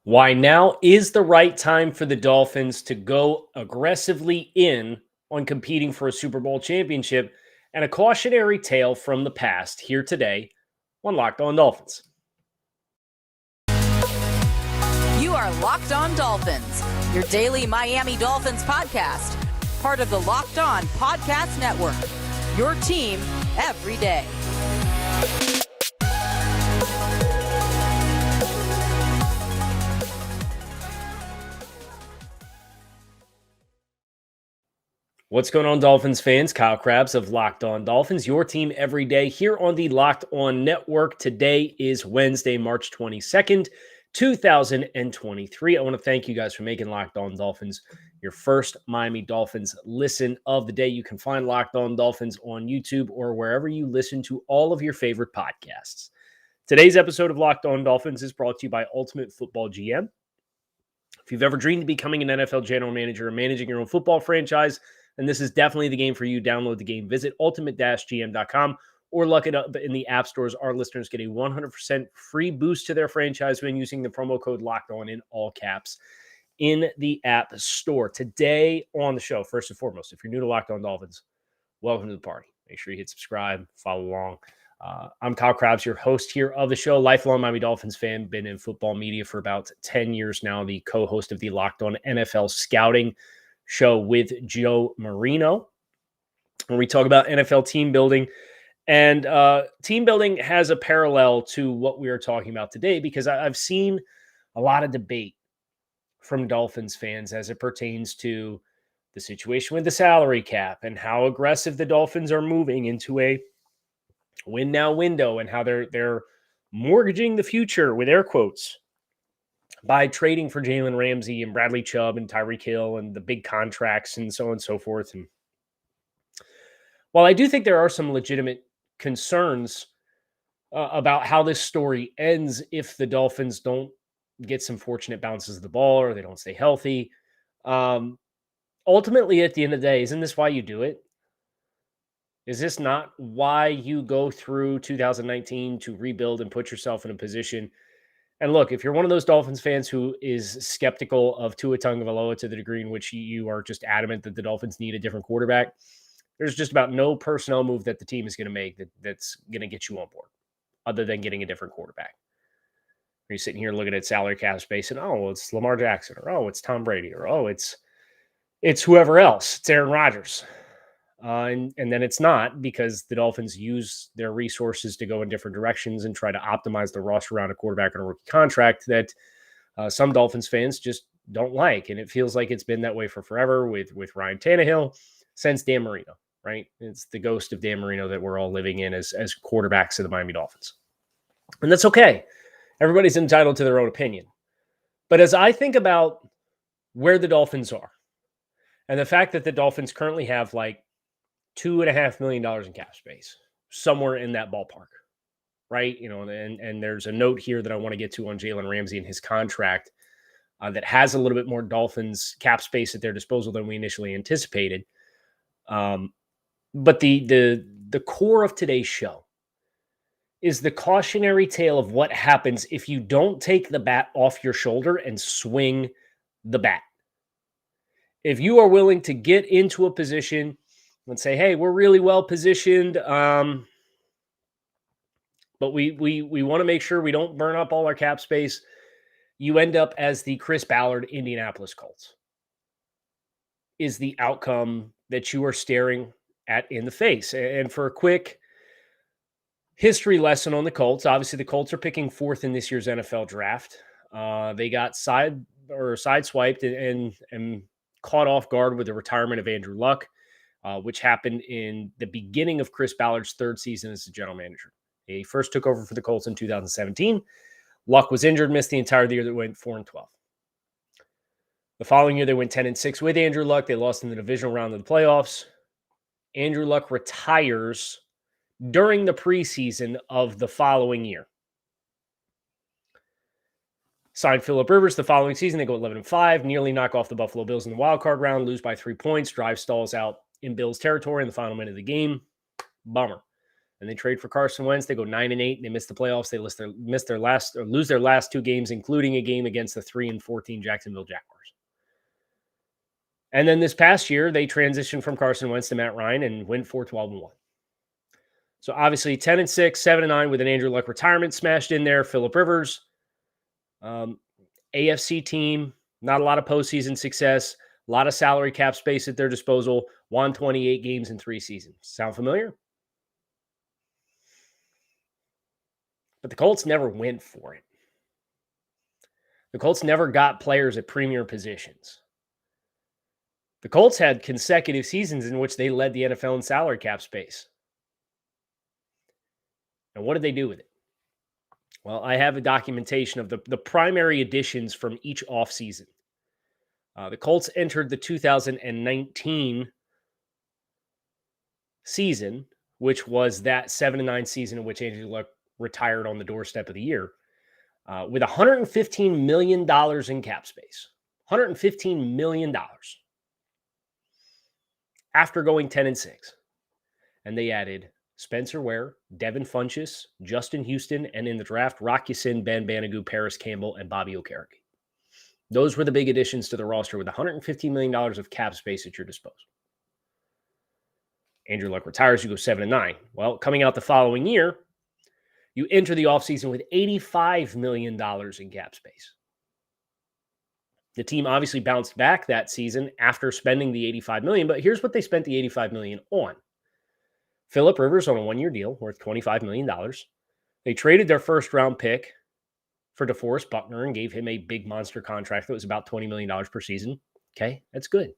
Why now is the right time for the Dolphins to go aggressively in on competing for a Super Bowl championship, and a cautionary tale from the past here today on Locked On Dolphins. You are Locked On Dolphins, your daily Miami Dolphins podcast, part of the Locked On Podcast Network, your team every day. What's going on, Dolphins fans? Kyle Krabs of Locked On Dolphins, your team every day here on the Locked On Network. Today is Wednesday, March 22nd, 2023. I want to thank you guys for making Locked On Dolphins your first Miami Dolphins listen of the day. You can find Locked On Dolphins on YouTube or wherever you listen to all of your favorite podcasts. Today's episode of Locked On Dolphins is brought to you by Ultimate Football GM. If you've ever dreamed of becoming an NFL general manager or managing your own football franchise, and this is definitely the game for you. Download the game. Visit ultimate-gm.com or look it up in the app stores. Our listeners get a 100% free boost to their franchise when using the promo code LOCKEDON in all caps in the app store. Today on the show, first and foremost, if you're new to Locked On Dolphins, welcome to the party. Make sure you hit subscribe, follow along. I'm Kyle Krabs, your host here of the show, lifelong Miami Dolphins fan, been in football media for about 10 years now, the co-host of the Locked On NFL Scouting show with Joe Marino, where we talk about NFL team building. And team building has a parallel to what we are talking about today, because I've seen a lot of debate from Dolphins fans as it pertains to the situation with the salary cap and how aggressive the Dolphins are moving into a win now window, and how they're mortgaging the future, with air quotes, by trading for Jalen Ramsey and Bradley Chubb and Tyreek Hill and the big contracts and so on and so forth. And while I do think there are some legitimate concerns about how this story ends if the Dolphins don't get some fortunate bounces of the ball or they don't stay healthy, ultimately, at the end of the day, isn't this why you do it? Is this not why you go through 2019 to rebuild and put yourself in a position? And look, if you're one of those Dolphins fans who is skeptical of Tua Tagovailoa to the degree in which you are just adamant that the Dolphins need a different quarterback, there's just about no personnel move that the team is going to make that's going to get you on board, other than getting a different quarterback. You're sitting here looking at salary cap space and, oh, it's Lamar Jackson, or oh, it's Tom Brady, or oh, it's whoever else. It's Aaron Rodgers. And then it's not, because the Dolphins use their resources to go in different directions and try to optimize the roster around a quarterback on a rookie contract that some Dolphins fans just don't like. And it feels like it's been that way for forever with Ryan Tannehill since Dan Marino, right? It's the ghost of Dan Marino that we're all living in as quarterbacks of the Miami Dolphins. And that's okay. Everybody's entitled to their own opinion. But as I think about where the Dolphins are, and the fact that the Dolphins currently have like $2.5 million in cap space, somewhere in that ballpark, right? You know, and there's a note here that I want to get to on Jalen Ramsey and his contract that has a little bit more Dolphins cap space at their disposal than we initially anticipated. But the core of today's show is the cautionary tale of what happens if you don't take the bat off your shoulder and swing the bat. If you are willing to get into a position and say, hey, we're really well positioned, but we want to make sure we don't burn up all our cap space, you end up as the Chris Ballard Indianapolis Colts, is the outcome that you are staring at in the face. And for a quick history lesson on the Colts, obviously the Colts are picking fourth in this year's NFL draft. They got sideswiped and caught off guard with the retirement of Andrew Luck, which happened in the beginning of Chris Ballard's third season as the general manager. He first took over for the Colts in 2017. Luck was injured, missed the entire year. That went 4-12. The following year, they went 10-6 with Andrew Luck. They lost in the divisional round of the playoffs. Andrew Luck retires during the preseason of the following year. Signed Phillip Rivers the following season. They go 11-5, nearly knock off the Buffalo Bills in the wild card round, lose by 3 points, drive stalls out in Bills territory in the final minute of the game. Bummer. and they trade for Carson Wentz. They go 9-8, and they miss the playoffs. They lose their last 2 games, including a game against the 3-14 Jacksonville Jaguars. And then this past year, they transitioned from Carson Wentz to Matt Ryan and went 4-12-1. So obviously 10-6, 7-9 with an Andrew Luck retirement smashed in there. Phillip Rivers, AFC team, not a lot of postseason success, a lot of salary cap space at their disposal, won 28 games in 3 seasons. Sound familiar? But the Colts never went for it. The Colts never got players at premier positions. The Colts had consecutive seasons in which they led the NFL in salary cap space. And what did they do with it? Well, I have a documentation of the primary additions from each offseason. The Colts entered the 2019 season, which was that 7-9 season in which Andrew Luck retired on the doorstep of the year, with $115 million in cap space. $115 million. After going 10-6. And they added Spencer Ware, Devin Funchess, Justin Houston, and in the draft, Rock Ya-Sin, Ben Banogu, Paris Campbell, and Bobby Okereke. Those were the big additions to the roster with $115 million of cap space at your disposal. Andrew Luck retires, you go 7-9. Well, coming out the following year, you enter the offseason with $85 million in cap space. The team obviously bounced back that season after spending the $85 million, but here's what they spent the $85 million on. Phillip Rivers on a 1-year deal worth $25 million. They traded their first-round pick for DeForest Buckner and gave him a big monster contract that was about $20 million per season. Okay, that's good.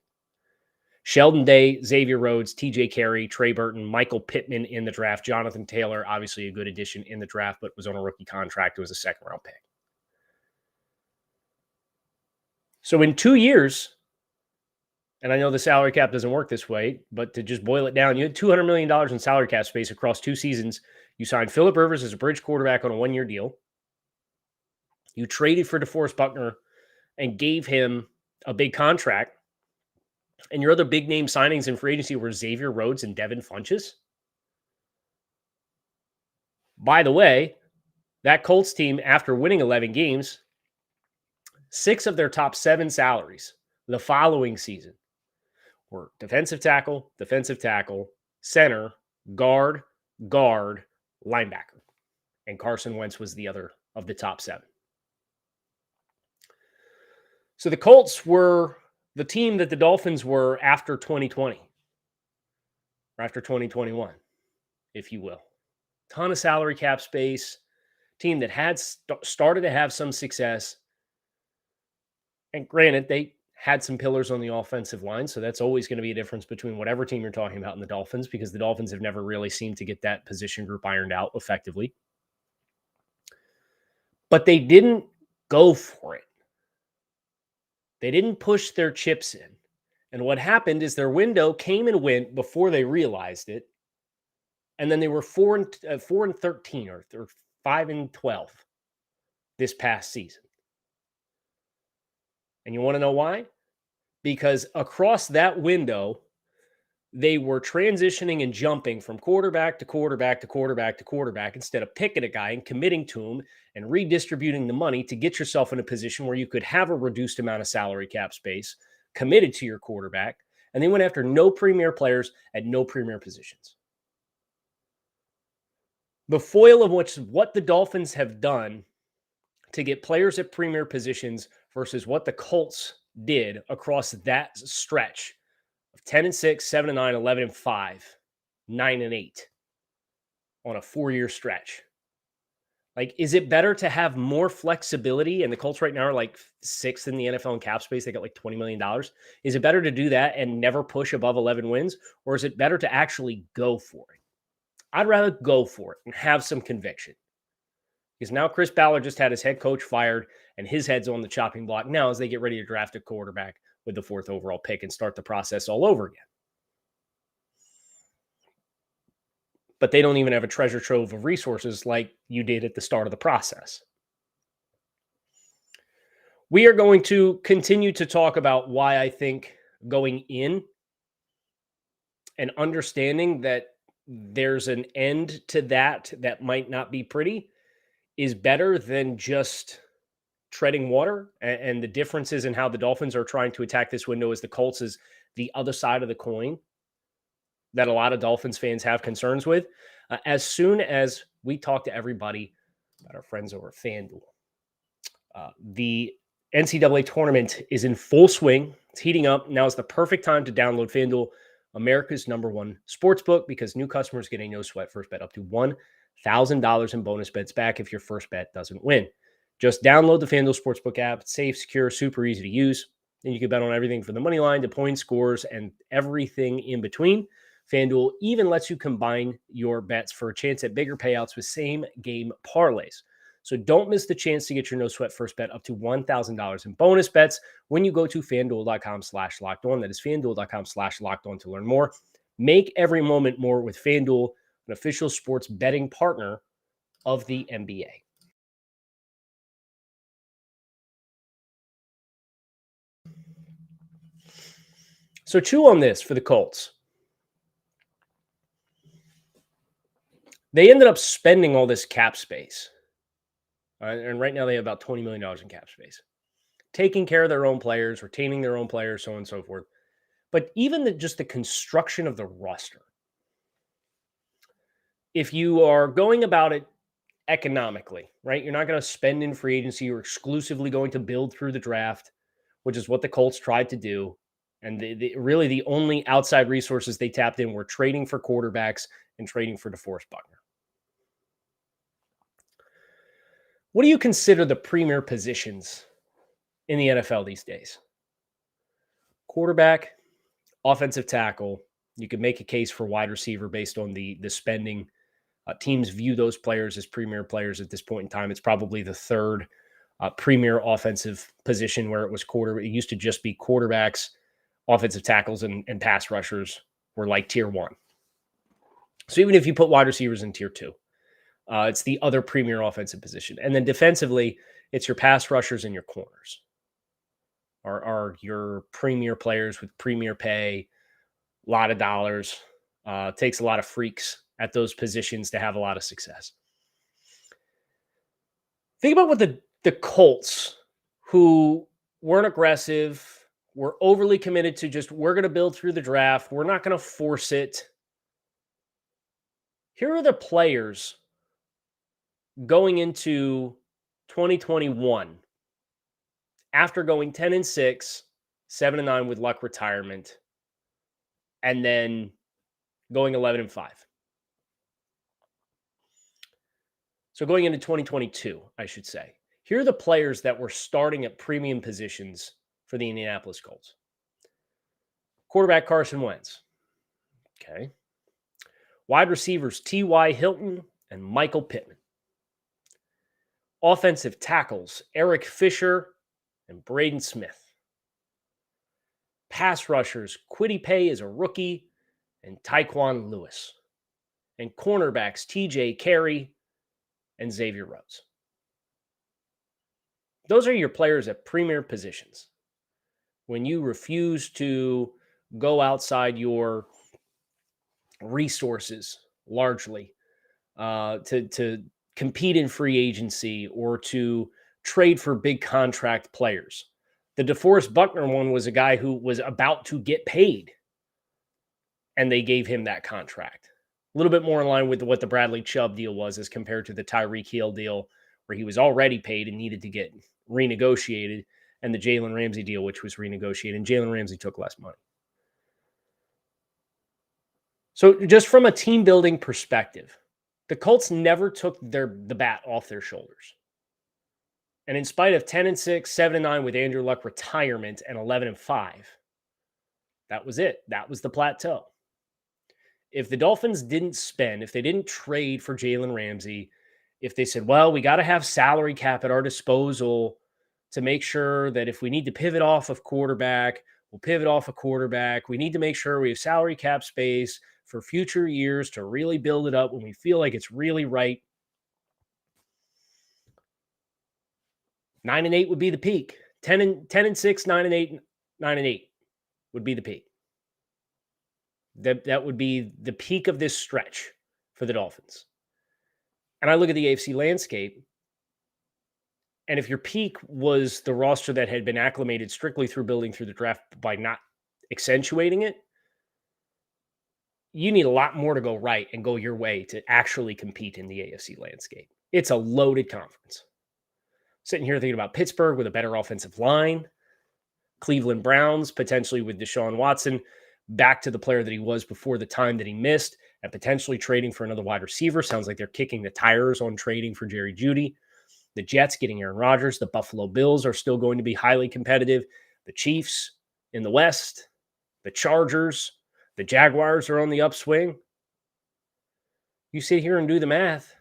Sheldon Day, Xavier Rhodes, TJ Carey, Trey Burton, Michael Pittman in the draft. Jonathan Taylor, obviously a good addition in the draft, but was on a rookie contract. It was a second-round pick. So in 2 years, and I know the salary cap doesn't work this way, but to just boil it down, you had $200 million in salary cap space across 2 seasons. You signed Phillip Rivers as a bridge quarterback on a 1-year deal. You traded for DeForest Buckner and gave him a big contract. And your other big name signings in free agency were Xavier Rhodes and Devin Funchess. By the way, that Colts team, after winning 11 games, 6 of their top 7 salaries the following season were defensive tackle, center, guard, linebacker. And Carson Wentz was the other of the top 7. So the Colts were the team that the Dolphins were after 2020, or after 2021, if you will. Ton of salary cap space, team that had started to have some success. And granted, they had some pillars on the offensive line, so that's always going to be a difference between whatever team you're talking about and the Dolphins, because the Dolphins have never really seemed to get that position group ironed out effectively. But they didn't go for it. They didn't push their chips in. And what happened is their window came and went before they realized it. And then they were 4-13 or 5-12 this past season. And you want to know why? Because across that window, they were transitioning and jumping from quarterback to quarterback to quarterback to quarterback instead of picking a guy and committing to him and redistributing the money to get yourself in a position where you could have a reduced amount of salary cap space committed to your quarterback. And they went after no premier players at no premier positions. The foil of which is what the Dolphins have done to get players at premier positions versus what the Colts did across that stretch of 10-6, 7-9, 11-5, 9-8 on a 4-year stretch. Like, is it better to have more flexibility? And the Colts right now are like 6th in the NFL in cap space. They got like $20 million. Is it better to do that and never push above 11 wins? Or is it better to actually go for it? I'd rather go for it and have some conviction. Because now Chris Ballard just had his head coach fired and his head's on the chopping block now as they get ready to draft a quarterback with the 4th overall pick and start the process all over again. But they don't even have a treasure trove of resources like you did at the start of the process. We are going to continue to talk about why I think going in and understanding that there's an end to that might not be pretty is better than just treading water. And the differences in how the Dolphins are trying to attack this window is the Colts is the other side of the coin that a lot of Dolphins fans have concerns with. As soon as we talk to everybody about our friends over at FanDuel, the NCAA tournament is in full swing. It's heating up. Now is the perfect time to download FanDuel, America's #1 sportsbook, because new customers get a no sweat first bet up to $1,000 in bonus bets back if your first bet doesn't win. Just download the FanDuel Sportsbook app. It's safe, secure, super easy to use. And you can bet on everything from the money line to point scores and everything in between. FanDuel even lets you combine your bets for a chance at bigger payouts with same game parlays. So don't miss the chance to get your no sweat first bet up to $1,000 in bonus bets when you go to FanDuel.com/lockedon. That is FanDuel.com/lockedon to learn more. Make every moment more with FanDuel, an official sports betting partner of the NBA. So chew on this for the Colts. They ended up spending all this cap space. And right now they have about $20 million in cap space. Taking care of their own players, retaining their own players, so on and so forth. But even just the construction of the roster. If you are going about it economically, right? You're not going to spend in free agency. You're exclusively going to build through the draft, which is what the Colts tried to do. And really the only outside resources they tapped in were trading for quarterbacks and trading for DeForest Buckner. What do you consider the premier positions in the NFL these days? Quarterback, offensive tackle. You could make a case for wide receiver based on the spending. Teams view those players as premier players at this point in time. It's probably the third premier offensive position where it was quarterback. It used to just be quarterbacks, offensive tackles, and pass rushers were like tier 1. So even if you put wide receivers in tier 2, it's the other premier offensive position. And then defensively, it's your pass rushers and your corners are your premier players with premier pay, a lot of dollars. Takes a lot of freaks at those positions to have a lot of success. Think about what the Colts, who weren't aggressive, were overly committed to just, we're going to build through the draft. We're not going to force it. Here are the players going into 2021 after going 10-6, 7-9 with luck retirement, and then going 11-5. So going into 2022, I should say. Here are the players that were starting at premium positions for the Indianapolis Colts. Quarterback Carson Wentz. Okay. Wide receivers T.Y. Hilton and Michael Pittman. Offensive tackles Eric Fisher and Braden Smith. Pass rushers Kwity Paye is a rookie and Tyquan Lewis. And cornerbacks TJ Carey and Xavier Rhodes. Those are your players at premier positions. When you refuse to go outside your resources largely to compete in free agency or to trade for big contract players. The DeForest Buckner one was a guy who was about to get paid, and they gave him that contract. A little bit more in line with what the Bradley Chubb deal was as compared to the Tyreek Hill deal, where he was already paid and needed to get renegotiated, and the Jalen Ramsey deal, which was renegotiated, and Jalen Ramsey took less money. So just from a team building perspective, the Colts never took the bat off their shoulders. And in spite of 10-6, 7-9 with Andrew Luck retirement and 11-5, that was it. That was the plateau. If the Dolphins didn't spend, if they didn't trade for Jalen Ramsey, if they said, well, we got to have salary cap at our disposal to make sure that if we need to pivot off of quarterback, we'll pivot off a quarterback. We need to make sure we have salary cap space for future years to really build it up when we feel like it's really right. 9-8 would be the peak. 10-6, 9-8, 9-8 would be the peak. That would be the peak of this stretch for the Dolphins. And I look at the AFC landscape, and if your peak was the roster that had been acclimated strictly through building through the draft by not accentuating it, you need a lot more to go right and go your way to actually compete in the AFC landscape. It's a loaded conference. Sitting here thinking about Pittsburgh with a better offensive line, Cleveland Browns potentially with Deshaun Watson back to the player that he was before the time that he missed, and potentially trading for another wide receiver. Sounds like they're kicking the tires on trading for Jerry Jeudy. The Jets getting Aaron Rodgers. The Buffalo Bills are still going to be highly competitive. The Chiefs in the West. The Chargers. The Jaguars are on the upswing. You sit here and do the math.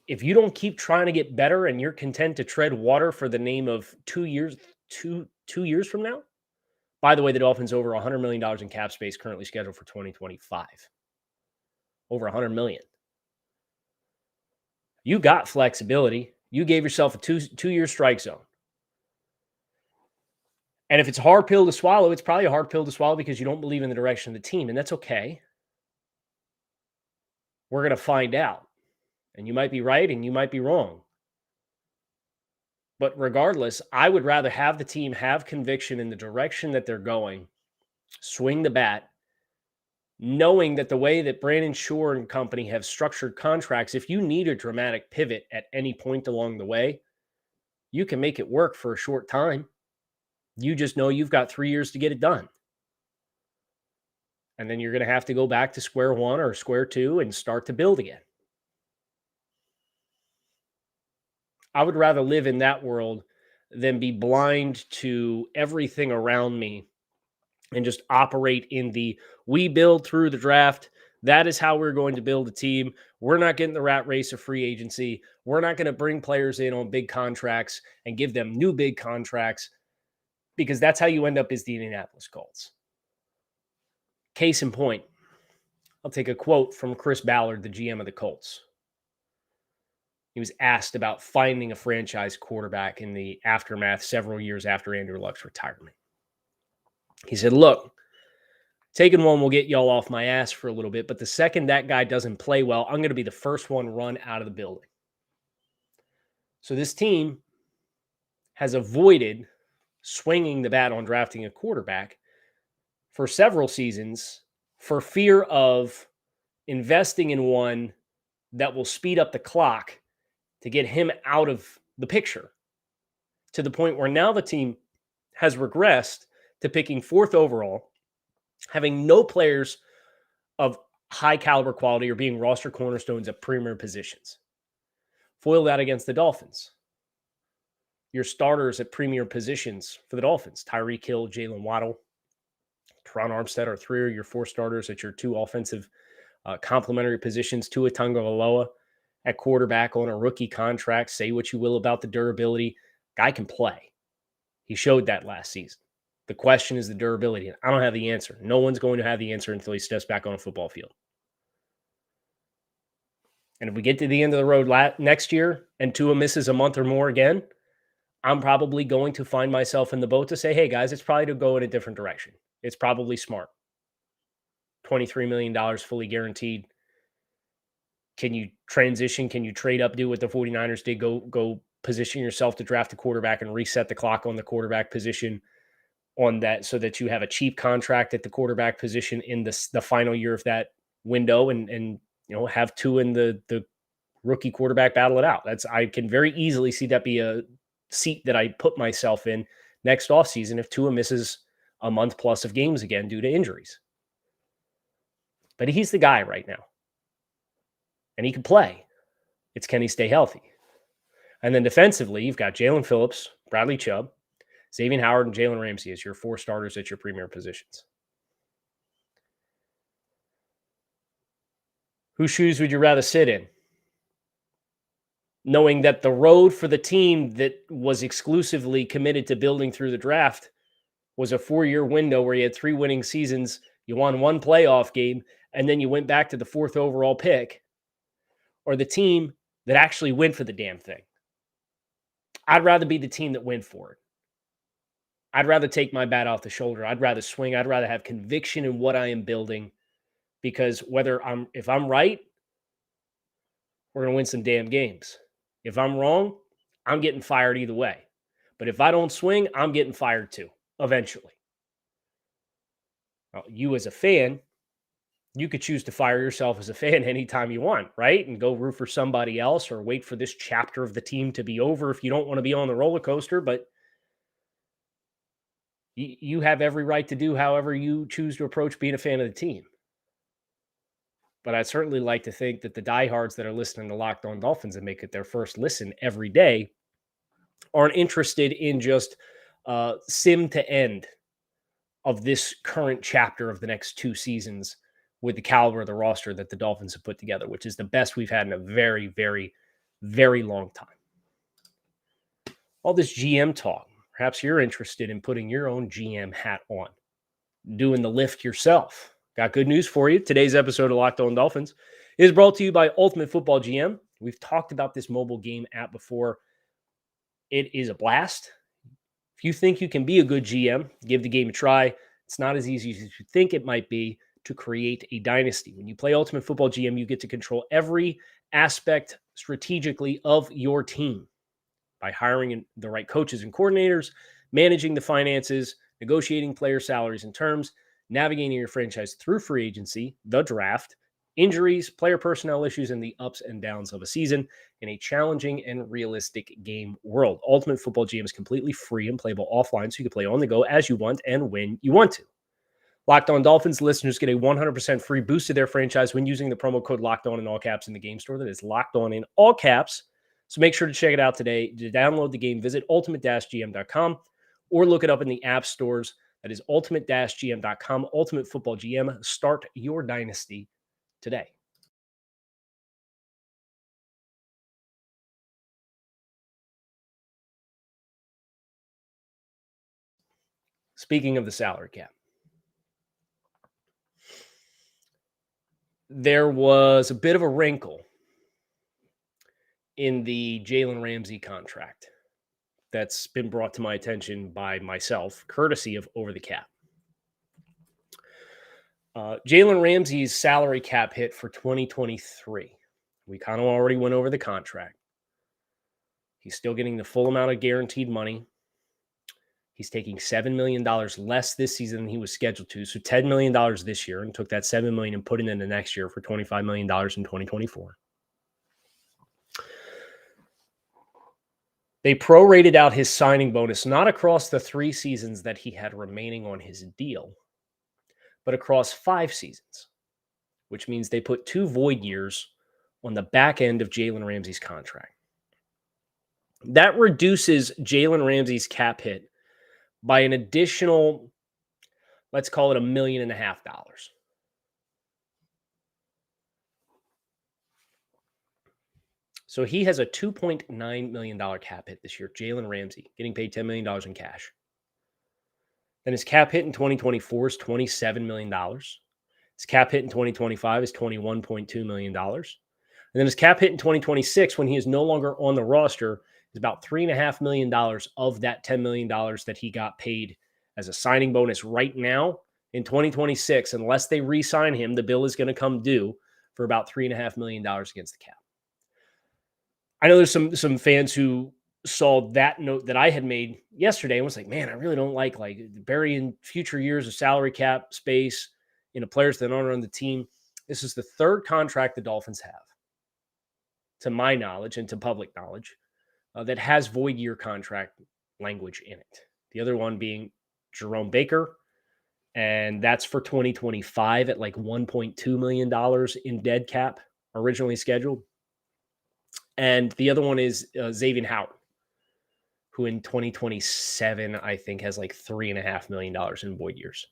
If you don't keep trying to get better and you're content to tread water for the name of 2 years, two years from now, by the way, the Dolphins over $100 million in cap space currently scheduled for 2025. Over $100 million. You got flexibility. You gave yourself a two-year strike zone. And if it's a hard pill to swallow, it's probably a hard pill to swallow because you don't believe in the direction of the team, and that's okay. We're going to find out. And you might be right and you might be wrong. But regardless, I would rather have the team have conviction in the direction that they're going, swing the bat, knowing that the way that Brandon Shore and company have structured contracts, if you need a dramatic pivot at any point along the way, you can make it work for a short time. You just know you've got 3 years to get it done. And then you're going to have to go back to square one or square two and start to build again. I would rather live in that world than be blind to everything around me and just operate in the we build through the draft. That is how we're going to build a team. We're not getting the rat race of free agency. We're not going to bring players in on big contracts and give them new big contracts, because that's how you end up as the Indianapolis Colts. Case in point, I'll take a quote from Chris Ballard, the GM of the Colts. He was asked about finding a franchise quarterback in the aftermath several years after Andrew Luck's retirement. He said, look, taking one will get y'all off my ass for a little bit, but the second that guy doesn't play well, I'm going to be the first one run out of the building. So this team has avoided swinging the bat on drafting a quarterback for several seasons for fear of investing in one that will speed up the clock to get him out of the picture, to the point where now the team has regressed to picking fourth overall, having no players of high caliber quality or being roster cornerstones at premier positions. Foil that against the Dolphins. Your starters at premier positions for the Dolphins, Tyreek Hill, Jalen Waddle, Teron Armstead are three of your four starters at your two offensive complementary positions. Tua Tagovailoa at quarterback on a rookie contract. Say what you will about the durability. Guy can play. He showed that last season. The question is the durability. I don't have the answer. No one's going to have the answer until he steps back on a football field. And if we get to the end of the road next year and Tua misses a month or more again, I'm probably going to find myself in the boat to say, hey, guys, it's probably to go in a different direction. It's probably smart. $23 million fully guaranteed. Can you transition? Can you trade up, do what the 49ers did? Go position yourself to draft a quarterback and reset the clock on the quarterback position on that, so that you have a cheap contract at the quarterback position in the final year of that window, and have two in the rookie quarterback battle it out. I can very easily see that be a seat that I put myself in next offseason if Tua misses a month plus of games again due to injuries. But he's the guy right now. And he can play. It's, can he stay healthy? And then defensively, you've got Jalen Phillips, Bradley Chubb, Xavier Howard, and Jalen Ramsey as your four starters at your premier positions. Whose shoes would you rather sit in? Knowing that the road for the team that was exclusively committed to building through the draft was a 4-year window where you had 3 winning seasons, you won 1 playoff game, and then you went back to the 4th overall pick, or the team that actually went for the damn thing. I'd rather be the team that went for it. I'd rather take my bat off the shoulder. I'd rather swing. I'd rather have conviction in what I am building, because if I'm right, we're going to win some damn games. If I'm wrong, I'm getting fired either way. But if I don't swing, I'm getting fired too, eventually. Now, you as a fan, you could choose to fire yourself as a fan anytime you want, right? And go root for somebody else or wait for this chapter of the team to be over if you don't want to be on the roller coaster. But you have every right to do however you choose to approach being a fan of the team. But I'd certainly like to think that the diehards that are listening to Locked On Dolphins and make it their first listen every day aren't interested in just sim to end of this current chapter of the next 2 seasons with the caliber of the roster that the Dolphins have put together, which is the best we've had in a very, very, very long time. All this GM talk, perhaps you're interested in putting your own GM hat on, doing the lift yourself. Got good news for you. Today's episode of Locked On Dolphins is brought to you by Ultimate Football GM. We've talked about this mobile game app before. It is a blast. If you think you can be a good GM, give the game a try. It's not as easy as you think it might be to create a dynasty. When you play Ultimate Football GM, you get to control every aspect strategically of your team by hiring the right coaches and coordinators, managing the finances, negotiating player salaries and terms, navigating your franchise through free agency, the draft, injuries, player personnel issues, and the ups and downs of a season in a challenging and realistic game world. Ultimate Football GM is completely free and playable offline, so you can play on the go as you want and when you want to. Locked On Dolphins listeners get a 100% free boost to their franchise when using the promo code Locked On in all caps in the game store. That is Locked On in all caps. So make sure to check it out today. To download the game, visit ultimate-gm.com or look it up in the app stores. That is ultimate-gm.com. Ultimate Football GM. Start your dynasty today. Speaking of the salary cap, there was a bit of a wrinkle in the Jalen Ramsey contract that's been brought to my attention by myself, courtesy of Over the Cap. Jalen Ramsey's salary cap hit for 2023. We kind of already went over the contract. He's still getting the full amount of guaranteed money. He's taking $7 million less this season than he was scheduled to. So $10 million this year, and took that $7 million and put it into next year for $25 million in 2024. They prorated out his signing bonus, not across the 3 seasons that he had remaining on his deal, but across 5 seasons, which means they put 2 void years on the back end of Jalen Ramsey's contract. That reduces Jalen Ramsey's cap hit by an additional, let's call it $1.5 million. So he has a $2.9 million cap hit this year, Jalen Ramsey, getting paid $10 million in cash. Then his cap hit in 2024 is $27 million. His cap hit in 2025 is $21.2 million. And then his cap hit in 2026, when he is no longer on the roster, is about $3.5 million of that $10 million that he got paid as a signing bonus right now. In 2026, unless they re-sign him, the bill is going to come due for about $3.5 million against the cap. I know there's some fans who saw that note that I had made yesterday and was like, man, I really don't like burying future years of salary cap space in players that aren't on the team. This is the 3rd contract the Dolphins have, to my knowledge and to public knowledge, that has void year contract language in it. The other one being Jerome Baker, and that's for 2025 at like $1.2 million in dead cap, originally scheduled. And the other one is Xavier Howard, who in 2027, I think, has like $3.5 million in void years.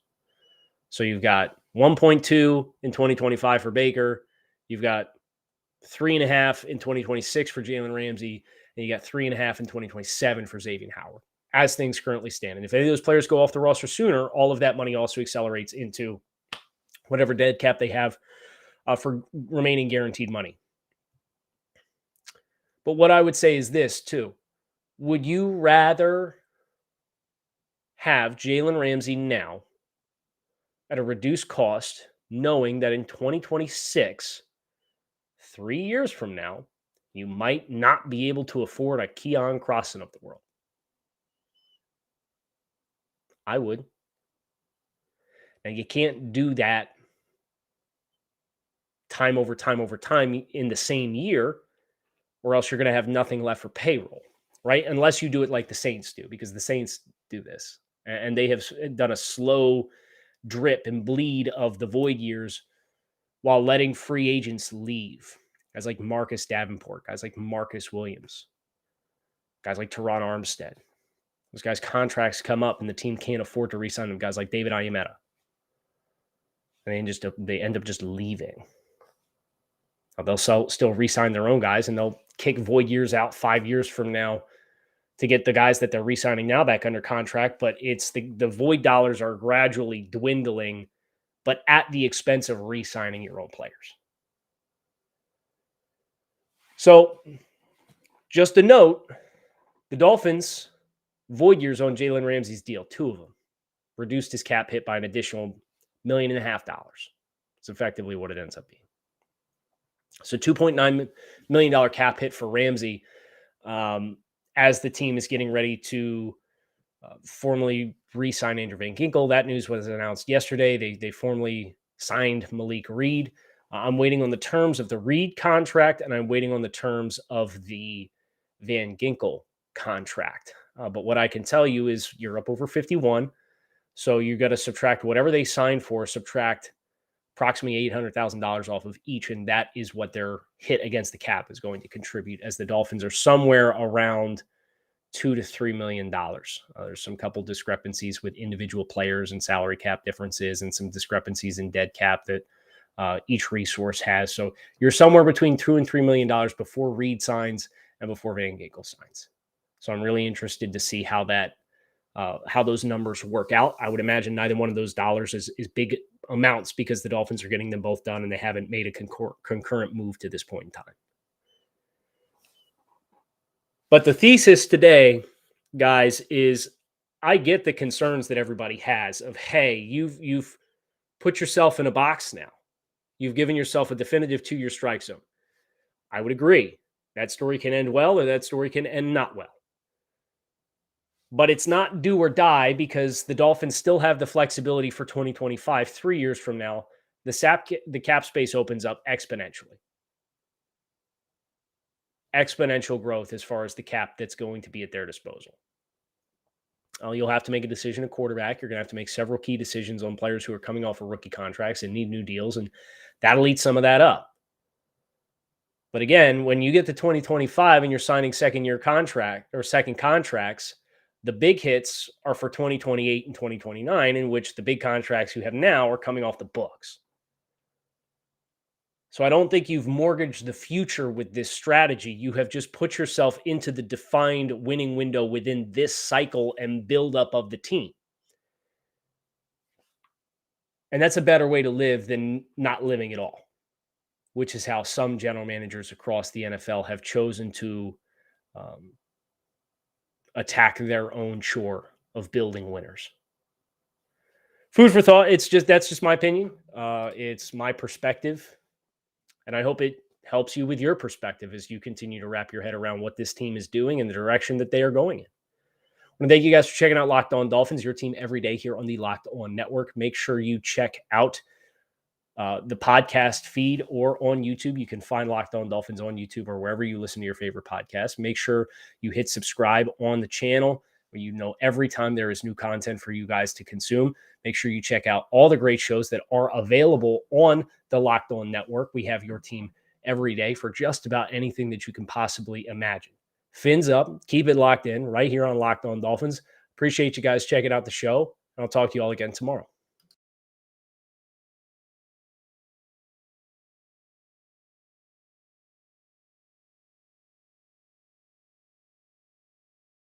So you've got 1.2 in 2025 for Baker. You've got 3.5 in 2026 for Jalen Ramsey. And you got 3.5 in 2027 for Xavier Howard, as things currently stand. And if any of those players go off the roster sooner, all of that money also accelerates into whatever dead cap they have for remaining guaranteed money. But what I would say is this, too. Would you rather have Jalen Ramsey now at a reduced cost, knowing that in 2026, 3 years from now, you might not be able to afford a Keon Crossan of the world? I would. Now, you can't do that time over time over time in the same year, or else you're going to have nothing left for payroll, right? Unless you do it like the Saints do, because the Saints do this. And they have done a slow drip and bleed of the void years while letting free agents leave. Guys like Marcus Davenport, guys like Marcus Williams, guys like Teron Armstead. Those guys' contracts come up and the team can't afford to re-sign them. Guys like David Ayameta. And they end up just leaving. They'll still re-sign their own guys, and they'll kick void years out 5 years from now to get the guys that they're re-signing now back under contract. But it's the void dollars are gradually dwindling, but at the expense of re-signing your own players. So just a note, the Dolphins void years on Jalen Ramsey's deal, 2 of them, reduced his cap hit by an additional $1.5 million. It's effectively what it ends up being. So $2.9 million cap hit for Ramsey as the team is getting ready to formally re-sign Andrew Van Ginkel. That news was announced yesterday. They formally signed Malik Reed. I'm waiting on the terms of the Reed contract, and I'm waiting on the terms of the Van Ginkel contract. But what I can tell you is you're up over 51. So you got to subtract whatever they signed for, subtract approximately $800,000 off of each, and that is what their hit against the cap is going to contribute, as the Dolphins are somewhere around $2 to $3 million. There's some couple discrepancies with individual players and salary cap differences, and some discrepancies in dead cap that each resource has. So you're somewhere between $2 and $3 million before Reed signs and before Van Ginkel signs. So I'm really interested to see how those numbers work out. I would imagine neither one of those dollars is big amounts, because the Dolphins are getting them both done and they haven't made a concurrent move to this point in time. But the thesis today, guys, is I get the concerns that everybody has of, hey, you've put yourself in a box now. You've given yourself a definitive 2-year strike zone. I would agree. That story can end well, or that story can end not well. But it's not do or die, because the Dolphins still have the flexibility for 2025, 3 years from now. The cap space opens up exponentially. Exponential growth as far as the cap that's going to be at their disposal. You'll have to make a decision at quarterback. You're going to have to make several key decisions on players who are coming off of rookie contracts and need new deals, and that'll eat some of that up. But again, when you get to 2025 and you're signing second contracts, the big hits are for 2028 and 2029, in which the big contracts you have now are coming off the books. So I don't think you've mortgaged the future with this strategy. You have just put yourself into the defined winning window within this cycle and buildup of the team. And that's a better way to live than not living at all, which is how some general managers across the NFL have chosen to attack their own chore of building winners. Food for thought. That's just my opinion. It's my perspective. And I hope it helps you with your perspective as you continue to wrap your head around what this team is doing and the direction that they are going in. I want to thank you guys for checking out Locked On Dolphins, your team every day here on the Locked On Network. Make sure you check out the podcast feed or on YouTube. You can find Locked On Dolphins on YouTube or wherever you listen to your favorite podcast. Make sure you hit subscribe on the channel, where you know every time there is new content for you guys to consume. Make sure you check out all the great shows that are available on the Locked On Network. We have your team every day for just about anything that you can possibly imagine. Fins up, keep it locked in right here on Locked On Dolphins. Appreciate you guys checking out the show, and I'll talk to you all again tomorrow.